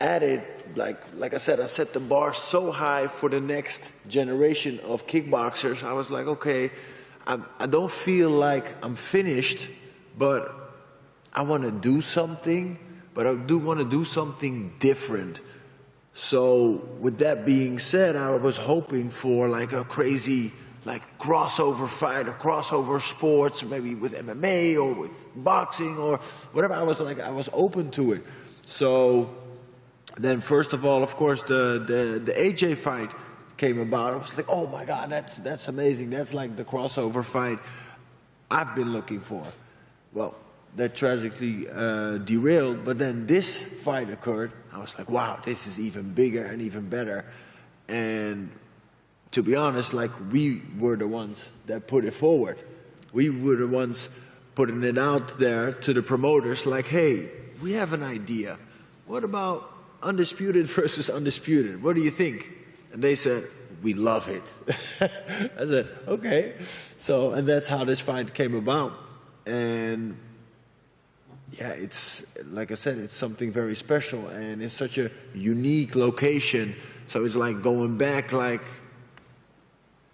at it, like I said, I set the bar so high for the next generation of kickboxers. I was like, okay, I don't feel like I'm finished, but I want to do something, but I do want to do something different. So with that being said, I was hoping for like a crazy like crossover fight or crossover sports, maybe with MMA or with boxing or whatever. I was open to it. So then first of all, of course, the AJ fight came about. I was like, oh my God, that's amazing. That's like the crossover fight I've been looking for. Well, that tragically derailed, but then this fight occurred. I was like, wow, this is even bigger and even better. And to be honest, like, we were the ones that put it forward. We were the ones putting it out there to the promoters, like, hey, we have an idea. What about undisputed versus undisputed? What do you think? And they said, we love it. I said, okay. So, and that's how this fight came about. And yeah, it's, like I said, it's something very special, and it's such a unique location. So it's like going back, like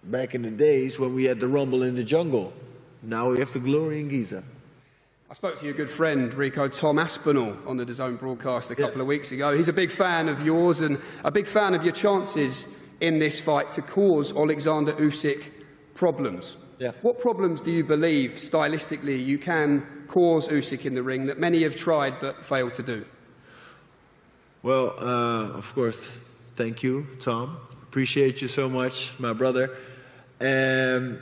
back in the days when we had the Rumble in the Jungle. Now we have the Glory in Giza. I spoke to your good friend, Rico, Tom Aspinall, on the DAZN broadcast a couple of weeks ago. He's a big fan of yours and a big fan of your chances in this fight to cause Oleksandr Usyk problems. Yeah. What problems do you believe, stylistically, you can cause Usyk in the ring that many have tried but failed to do? Well, of course, thank you, Tom. Appreciate you so much, my brother. And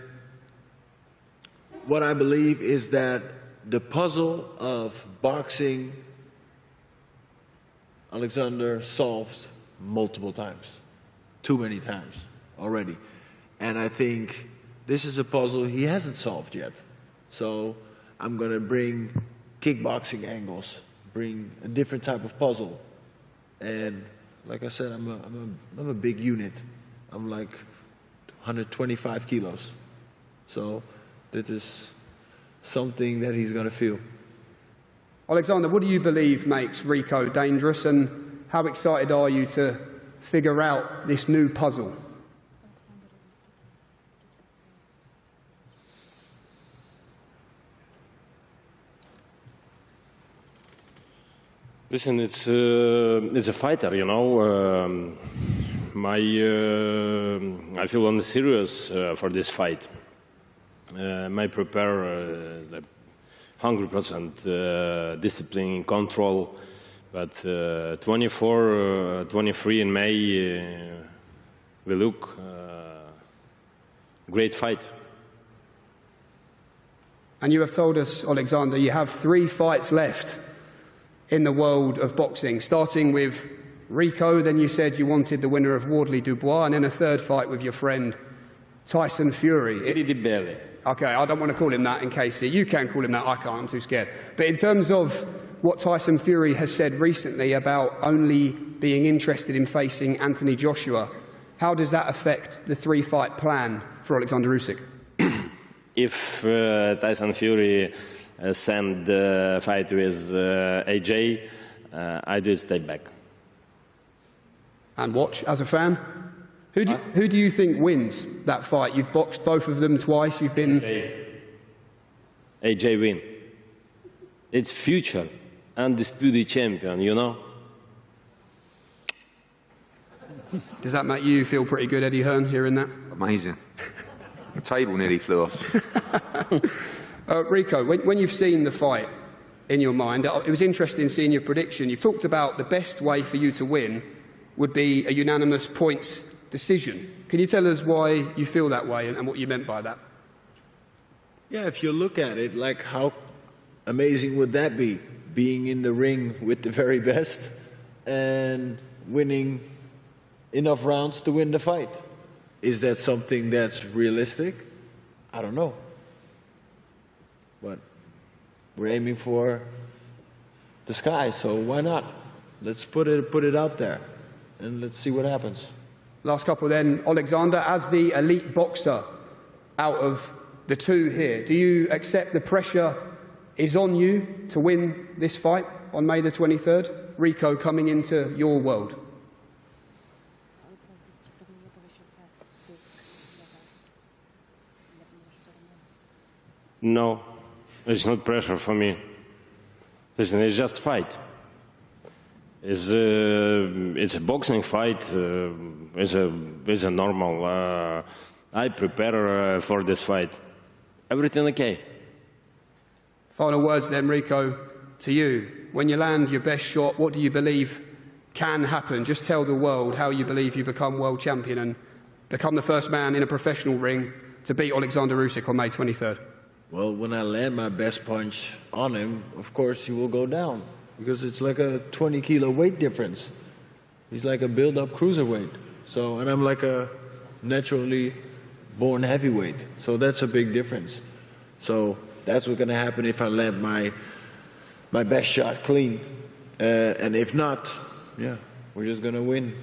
what I believe is that the puzzle of boxing, Oleksandr solves multiple times. Too many times already. And I think this is a puzzle he hasn't solved yet. So I'm going to bring kickboxing angles, bring a different type of puzzle. And like I said, I'm a big unit. I'm like 125 kilos. So that is something that he's going to feel. Oleksandr, what do you believe makes Rico dangerous, and how excited are you to figure out this new puzzle? Listen, it's a fighter, you know. I feel on serious for this fight. I prepare 100% discipline, control, but 24, 23 in May will look great fight. And you have told us, Oleksandr, you have 3 fights left in the world of boxing, starting with Rico, then you said you wanted the winner of Wardley Dubois, and then a 3rd fight with your friend Tyson Fury. Okay, I don't want to call him that in case you can call him that, I can't, I'm too scared. But in terms of what Tyson Fury has said recently about only being interested in facing Anthony Joshua, how does that affect the 3-fight plan for Oleksandr Usyk? If Tyson Fury send the fight with AJ, I do step back. And watch as a fan? Who do you think wins that fight? You've boxed both of them twice, you've been... AJ win. It's future undisputed champion, you know? Does that make you feel pretty good, Eddie Hearn, hearing that? Amazing. The table nearly flew off. Rico, when you've seen the fight in your mind, it was interesting seeing your prediction. You've talked about the best way for you to win would be a unanimous points decision. Can you tell us why you feel that way and what you meant by that? Yeah, if you look at it, like how amazing would that be? Being in the ring with the very best and winning enough rounds to win the fight. Is that something that's realistic? I don't know. But we're aiming for the sky, so why not? Let's put it out there, and let's see what happens. Last couple then, Oleksandr, as the elite boxer out of the 2 here, do you accept the pressure is on you to win this fight on May the 23rd? Rico coming into your world. No, it's not pressure for me. Listen, it's just fight. It's a boxing fight. It's a normal. I prepare for this fight. Everything okay. Final words then, Rico, to you. When you land your best shot, what do you believe can happen? Just tell the world how you believe you become world champion and become the first man in a professional ring to beat Oleksandr Usyk on May 23rd. Well, when I land my best punch on him, of course he will go down because it's like a 20-kilo weight difference. He's like a build-up cruiserweight. So, and I'm like a naturally born heavyweight. So that's a big difference. So that's what's going to happen if I land my best shot clean. And if not, yeah, we're just going to win.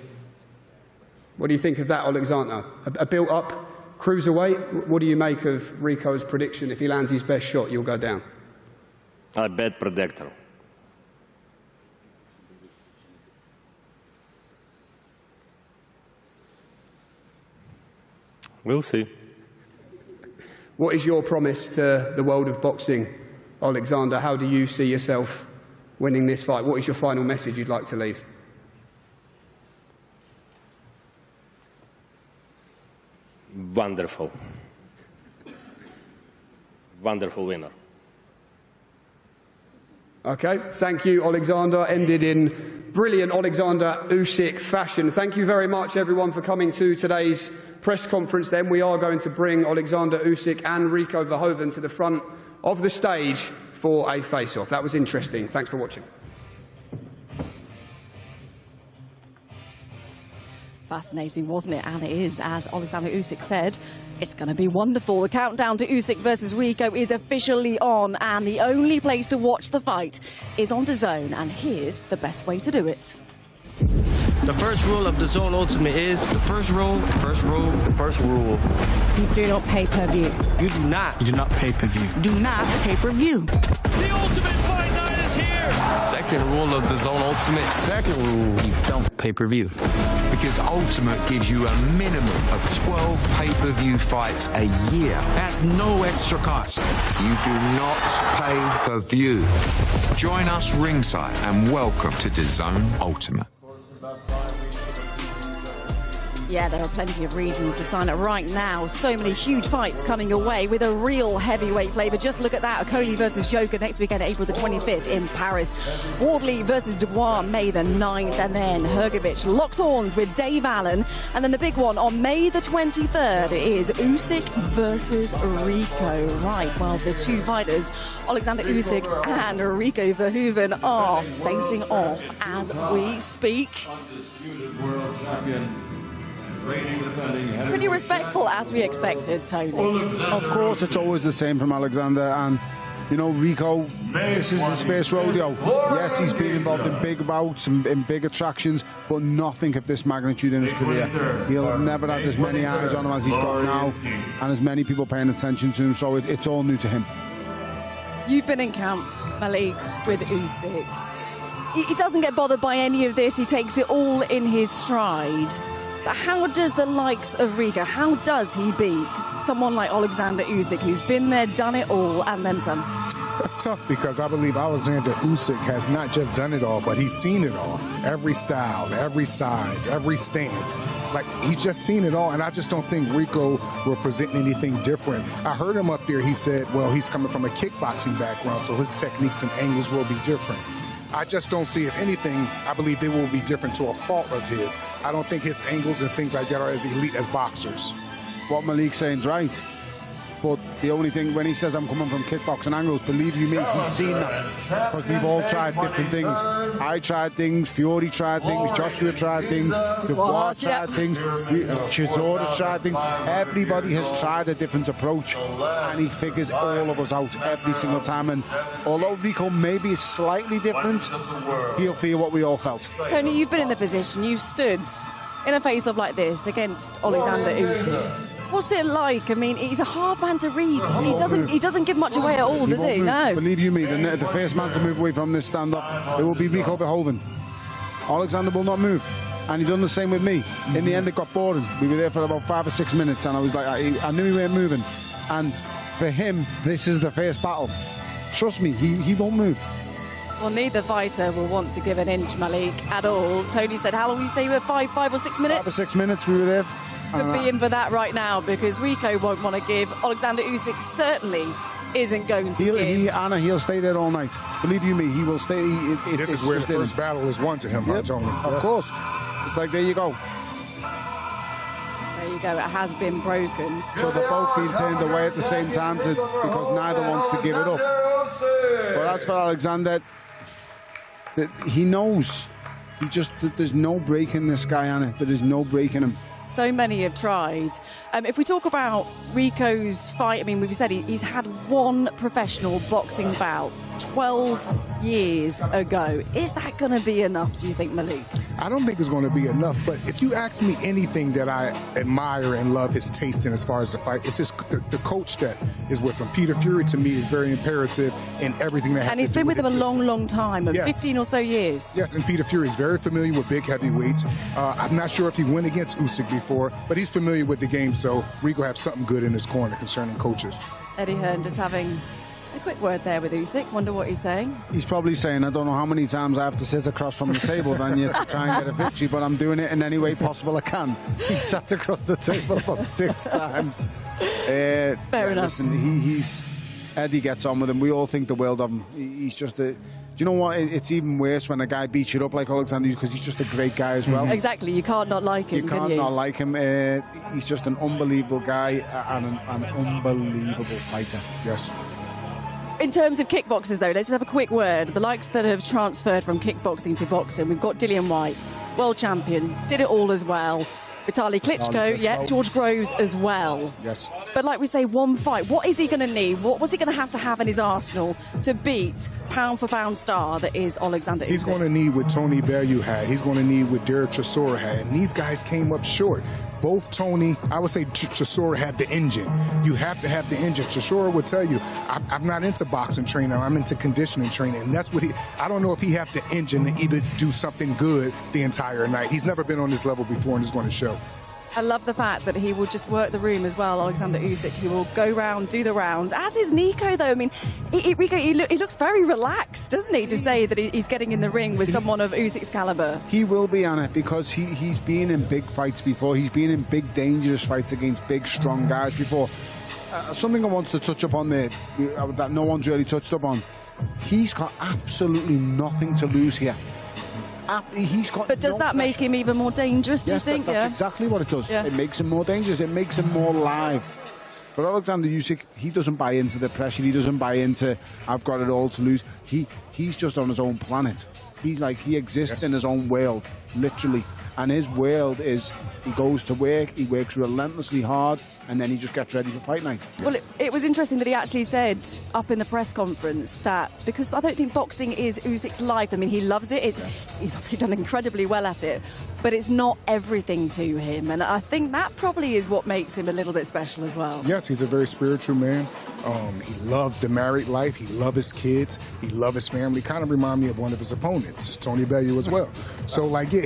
What do you think of that, Oleksandr? A built-up cruiserweight? What do you make of Rico's prediction? If he lands his best shot, you'll go down. A bad predictor. We'll see. What is your promise to the world of boxing, Oleksandr? How do you see yourself winning this fight? What is your final message you'd like to leave? Wonderful. Wonderful winner. Okay, thank you, Oleksandr. Ended in brilliant Oleksandr Usyk fashion. Thank you very much, everyone, for coming to today's press conference. Then we are going to bring Oleksandr Usyk and Rico Verhoeven to the front of the stage for a face-off. That was interesting. Thanks for watching. Fascinating, wasn't it? And it is, as Oleksandr Usyk said, it's going to be wonderful. The countdown to Usyk versus Rico is officially on, and the only place to watch the fight is on DAZN, and here's the best way to do it. The first rule of DAZN Ultimate is the first rule. You do not pay-per-view. You do not. You do not pay-per-view. Do not pay-per-view. The Ultimate Fight Night is here. second rule of DAZN Ultimate. Second rule, you don't pay-per-view. Because Ultimate gives you a minimum of 12 pay-per-view fights a year at no extra cost. You do not pay per view. Join us ringside and welcome to DAZN Ultimate. Yeah, there are plenty of reasons to sign up right now. So many huge fights coming your way with a real heavyweight flavour. Just look at that. Okoli versus Joker next weekend, April the 25th in Paris. Wardley versus Dubois, May the 9th. And then Hrgovic locks horns with Dave Allen. And then the big one on May the 23rd is Usyk versus Rico. Right, well, the two fighters, Oleksandr Usyk and Rico Verhoeven, are facing off as we speak. Pretty respectful, as we expected, Tony. Of course, it's always the same from Oleksandr. And, you know, Rico, this is his first rodeo. Yes, he's been involved in big bouts and in big attractions, but nothing of this magnitude in his career. He'll never have as many eyes on him as he's got now, and as many people paying attention to him, so it's all new to him. You've been in camp, Malik, with Usyk. He doesn't get bothered by any of this. He takes it all in his stride. But how does the likes of Rico, how does he beat someone like Oleksandr Usyk, who's been there, done it all, and then some? That's tough because I believe Oleksandr Usyk has not just done it all, but he's seen it all. Every style, every size, every stance. Like, he's just seen it all, and I just don't think Rico will present anything different. I heard him up there, he said, well, he's coming from a kickboxing background, so his techniques and angles will be different. I just don't see, if anything, I believe they will be different to a fault of his. I don't think his angles and things like that are as elite as boxers. What Malik's saying's right. But the only thing, when he says I'm coming from kickboxing angles, believe you me, he's seen that. Because we've all tried different things. I tried things, Fury tried things, Joshua tried things, Dubois tried things, Chisora tried things. Everybody has tried a different approach, and he figures all of us out every single time. And although Rico maybe is slightly different, he'll feel what we all felt. Tony, you've been in the position, you've stood in a face-off like this against Oleksandr Usyk. What's it like? I mean, he's a hard man to read. He doesn't give much away at all, does he? No. Believe you me, the first man to move away from this stand-up, it will be Rico Verhoeven. Oleksandr will not move. And he done the same with me. In the end, it got boring. We were there for about 5 or 6 minutes, and I was like, I knew he weren't moving. And for him, this is the first battle. Trust me, he won't move. Well, neither fighter will want to give an inch, Malik, at all. Tony said, how long did you say you were? 5 or 6 minutes? 5 or 6 minutes we were there. Could be in for that right now, because Rico won't want to give. Oleksandr Usyk certainly isn't going to give. He'll stay there all night. Believe you me, he will stay. This is where the first battle is won to him, yep, Tony. Of course. It's like, there you go. There you go, it has been broken. So they're both being turned away at the same time because neither wants to give it up. But as for Oleksandr, he knows. There's no break in this guy, Anna. There is no break in him. So many have tried. If we talk about Rico's fight, I mean, we've said he's had one professional boxing bout 12 years ago. Is that going to be enough, do you think, Malik? I don't think it's going to be enough, but if you ask me anything that I admire and love his taste in as far as the fight, it's just the coach that is with him. Peter Fury, to me, is very imperative in everything that happens. And he's been with him a long, long time, 15 or so years. Yes, and Peter Fury is very familiar with big heavyweights. I'm not sure if he went against Usyk before, but he's familiar with the game, so Rico has something good in his corner concerning coaches. Eddie Hearn just having a quick word there with Usyk. Wonder what he's saying. He's probably saying, I don't know how many times I have to sit across from the table then to try and get a victory, but I'm doing it in any way possible I can. He sat across the table about 6 times. Fair enough. Listen, Eddie gets on with him. We all think the world of him. He's just a... Do you know what? It's even worse when a guy beats you up like Oleksandr, because he's just a great guy as well. Exactly. You can't not like him, You can't not like him. He's just an unbelievable guy and an unbelievable fighter. Yes. In terms of kickboxers, though, let's just have a quick word. The likes that have transferred from kickboxing to boxing. We've got Dillian Whyte, world champion, did it all as well. Vitaly Klitschko, yeah, George Groves as well. Yes. But like we say, one fight, what is he going to need? What was he going to have in his arsenal to beat pound-for-pound star that is Oleksandr Usyk? He's going to need what Tony Bellew had. He's going to need what Derek Chisora had. And these guys came up short. Both Tony, I would say Chisora had the engine. You have to have the engine. Chisora would tell you, I'm not into boxing training, I'm into conditioning training. And that's what I don't know if he have the engine to either do something good the entire night. He's never been on this level before and it's going to show. I love the fact that he will just work the room as well, Oleksandr Usyk. He will go round, do the rounds. As is Nico, though. I mean, Rico, he looks very relaxed, doesn't he, to say that he's getting in the ring with someone of Usyk's caliber? He will be, Anna, because he's been in big fights before. He's been in big, dangerous fights against big, strong guys before. Something I wanted to touch up on there that no one's really touched up on. He's got absolutely nothing to lose here. But does that make him even more dangerous, do you think? That's exactly what it does. Yeah. It makes him more dangerous. It makes him more live. But Oleksandr Usyk, he doesn't buy into the pressure. He doesn't buy into, I've got it all to lose. He's just on his own planet. He's like, he exists in his own world, literally. And his world is, he goes to work, he works relentlessly hard, and then he just gets ready for fight night. Well, it was interesting that he actually said up in the press conference that, because I don't think boxing is Usyk's life. I mean, he loves it. He's obviously done incredibly well at it, but it's not everything to him. And I think that probably is what makes him a little bit special as well. Yes, he's a very spiritual man. He loved the married life. He loved his kids. He loved his family. Kind of remind me of one of his opponents, Tony Bellew as well. So, like, yeah,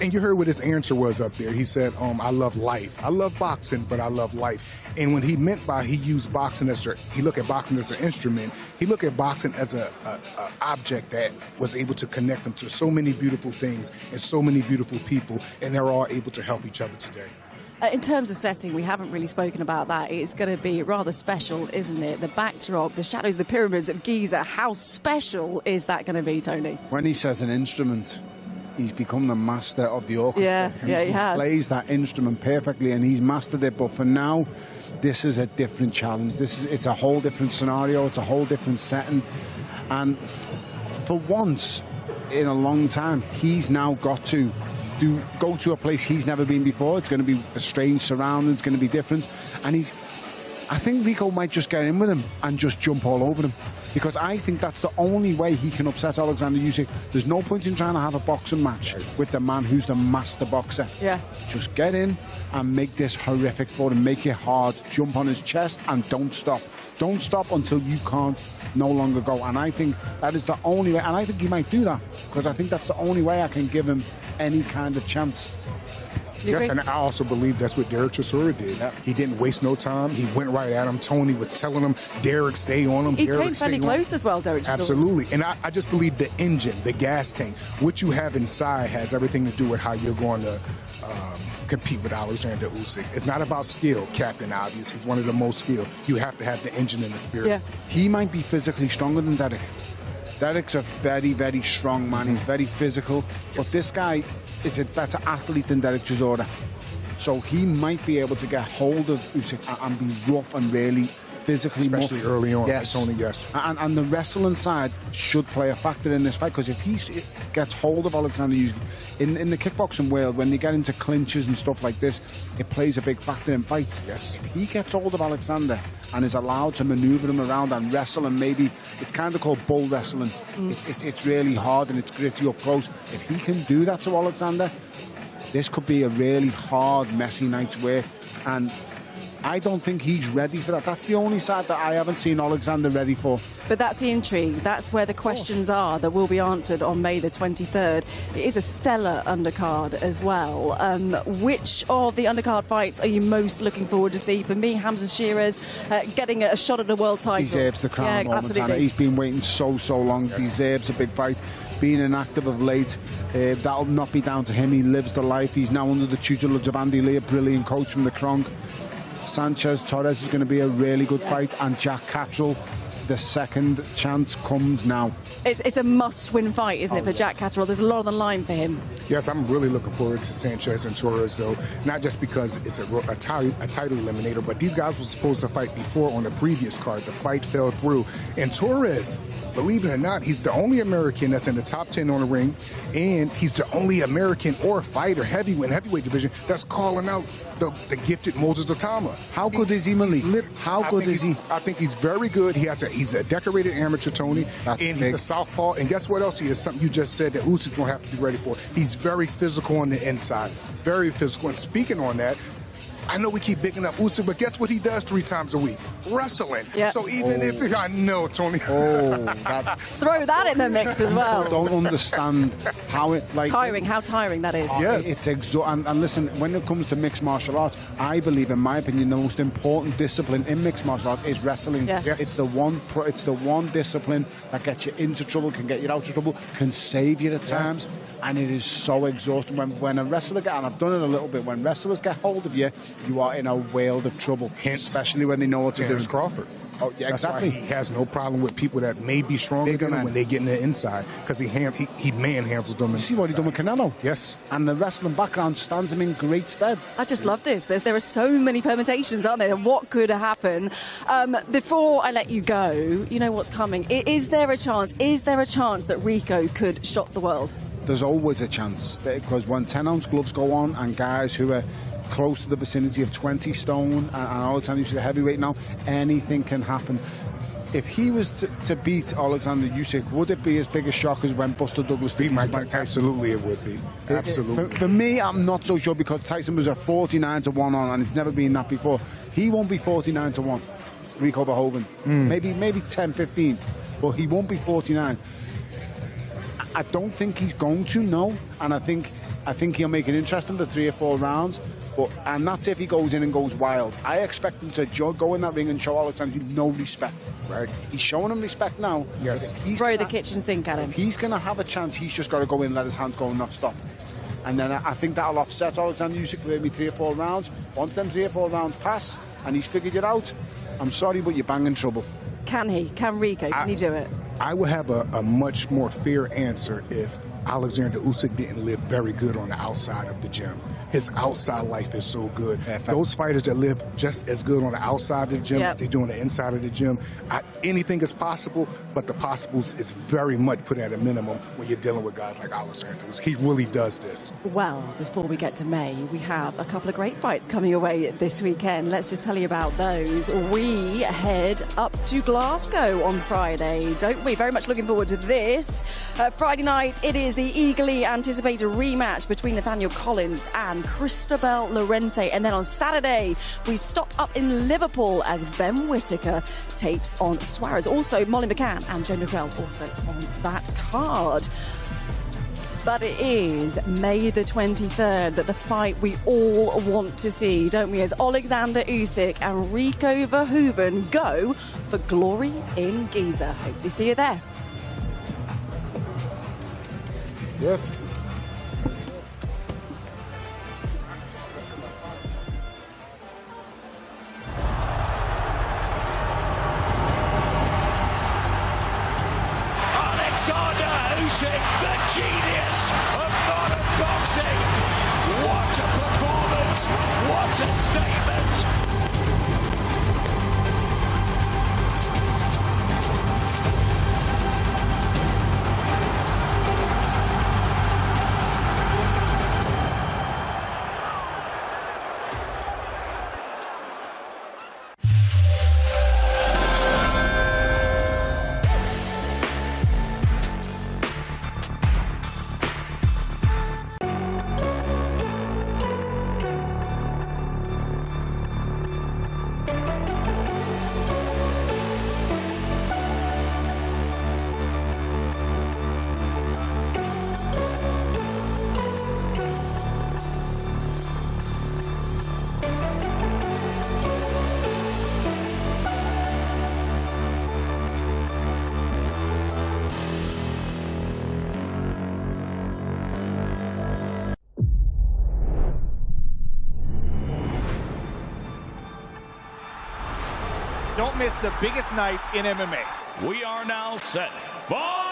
and you heard what his answer was up there. He said, I love life. I love boxing, but I love life. And what he meant by he used boxing he looked at boxing as an instrument. He looked at boxing as a object that was able to connect them to so many beautiful things and so many beautiful people, and they're all able to help each other today. In terms of setting, we haven't really spoken about that. It's going to be rather special, isn't it? The backdrop, the shadows, the Pyramids of Giza. How special is that going to be, Tony? When he says an instrument, he's become the master of the orchestra. Yeah, he has. He plays that instrument perfectly, and he's mastered it. But for now, this is a different challenge. It's a whole different scenario. It's a whole different setting. And for once in a long time, he's now got to go to a place he's never been before. It's going to be a strange surrounding. It's going to be different. And I think Rico might just get in with him and just jump all over him, because I think that's the only way he can upset Oleksandr Usyk. There's no point in trying to have a boxing match with the man who's the master boxer. Yeah. Just get in and make this horrific for him. Make it hard. Jump on his chest and don't stop. Don't stop until you can't no longer go. And I think that is the only way. And I think he might do that, because I think that's the only way I can give him any kind of chance. Yes, and I also believe that's what Derek Chisora did. He didn't waste no time. He went right at him. Tony was telling him, Derek, stay on him. He came fairly close as well, Derek Chisora. Absolutely. And I just believe the engine, the gas tank, what you have inside has everything to do with how you're going to compete with Oleksandr Usyk. It's not about skill, Captain Obvious. He's one of the most skilled. You have to have the engine and the spirit. Yeah. He might be physically stronger than Derek. Derek's a very, very strong man. He's very physical. But this guy is a better athlete than Derek Chisora. So he might be able to get hold of Usyk and be rough and really physically, especially early on. Yes. Tony, yes. And the wrestling side should play a factor in this fight, because if he gets hold of Oleksandr Usyk, in the kickboxing world, when they get into clinches and stuff like this, it plays a big factor in fights. Yes. If he gets hold of Oleksandr and is allowed to maneuver him around and wrestle, and maybe it's kind of called bull wrestling. It's really hard and it's gritty up close. If he can do that to Oleksandr, this could be a really hard, messy night's work. And I don't think he's ready for that. That's the only side that I haven't seen Oleksandr ready for. But that's the intrigue. That's where the questions are that will be answered on May the 23rd. It is a stellar undercard as well. Which of the undercard fights are you most looking forward to see? For me, Hamza Shearer's getting a shot at the world title. He deserves the crown. Yeah, absolutely. He's been waiting so long. Yes. He deserves a big fight. Being inactive of late, that'll not be down to him. He lives the life. He's now under the tutelage of Andy Lee, a brilliant coach from the Krong. Sanchez Torres is going to be a really good fight, and Jack Cattrall. the second chance comes now. It's a must-win fight, isn't it, for Jack Catterall? There's a lot on the line for him. Yes, I'm really looking forward to Sanchez and Torres, though, not just because it's a title eliminator, but these guys were supposed to fight before on the previous card. The fight fell through. And Torres, believe it or not, he's the only American that's in the top 10 on the ring, and he's the only American or fighter, heavyweight division, that's calling out the gifted Moses Atama. How good is he, Malik? How good is he? I think he's very good. He's a decorated amateur, Tony, and he's a southpaw. And guess what else he is? Something you just said that Usyk won't have to be ready for. He's very physical on the inside, very physical. And speaking on that, I know we keep bigging up Usyk, but guess what he does 3 times a week? Wrestling. Yep. So even if I know, Tony. Throw that in the mix as well. I don't understand how it how tiring that is. Yes, it's and listen, when it comes to mixed martial arts, I believe, in my opinion, the most important discipline in mixed martial arts is wrestling. Yeah. Yes. It's the one discipline that gets you into trouble, can get you out of trouble, can save you the time. Yes. And it is so exhausting when a wrestler and I've done it a little bit, when wrestlers get hold of you, you are in a world of trouble, especially when they know what to do. Crawford. Oh, yeah, That's exactly. why he has no problem with people that may be stronger than him when they get in the inside, because he manhandles them. You see what he done with Canelo? Yes. And the wrestling background stands him in great stead. I just love this. There are so many permutations, aren't there? What could happen? Before I let you go, you know what's coming. Is there a chance? Is there a chance that Rico could shock the world? There's always a chance, because when 10-ounce gloves go on and guys who are close to the vicinity of 20 stone, and Oleksandr Usyk heavyweight now, anything can happen. If he was to beat Oleksandr Usyk, would it be as big a shock as when Buster Douglas beat Mike Tyson? Absolutely, it would be. Absolutely. For me, I'm not so sure, because Tyson was a 49-1 on, and it's never been that before. He won't be 49-1. Rico Verhoeven, maybe 10-15, but he won't be 49. I don't think he's going to, no, and I think he'll make it interesting for 3 or 4 rounds. And that's if he goes in and goes wild. I expect him to go in that ring and show Oleksandr no respect. Right? He's showing him respect now. Yes. Throw the kitchen sink at him. If he's going to have a chance, he's just got to go in, let his hands go and not stop. And then I think that'll offset Oleksandr Usyk for maybe 3 or 4 rounds. Once them 3 or 4 rounds pass and he's figured it out, I'm sorry, but you're banging trouble. Can he? Can Rico? Can he do it? I would have a much more fair answer if Oleksandr Usyk didn't live very good on the outside of the gym. His outside life is so good. Those fighters that live just as good on the outside of the gym as they do on the inside of the gym, anything is possible, but the possibles is very much put at a minimum when you're dealing with guys like Oleksandr Usyk. He really does this. Well, before we get to May, we have a couple of great fights coming away this weekend. Let's just tell you about those. We head up to Glasgow on Friday, don't we? Very much looking forward to this. Friday night, it is the eagerly anticipated rematch between Nathaniel Collins and Christabel Lorente. And then on Saturday, we stop up in Liverpool as Ben Whittaker takes on Suarez. Also, Molly McCann and Joe Noel also on that card. But it is May the 23rd that the fight we all want to see, don't we? As Oleksandr Usyk and Rico Verhoeven go for glory in Giza. Hope to see you there. Yes. Oleksandr Usyk, the genius of modern boxing. What a performance! What a statement! Don't miss the biggest nights in MMA. We are now set. Ball!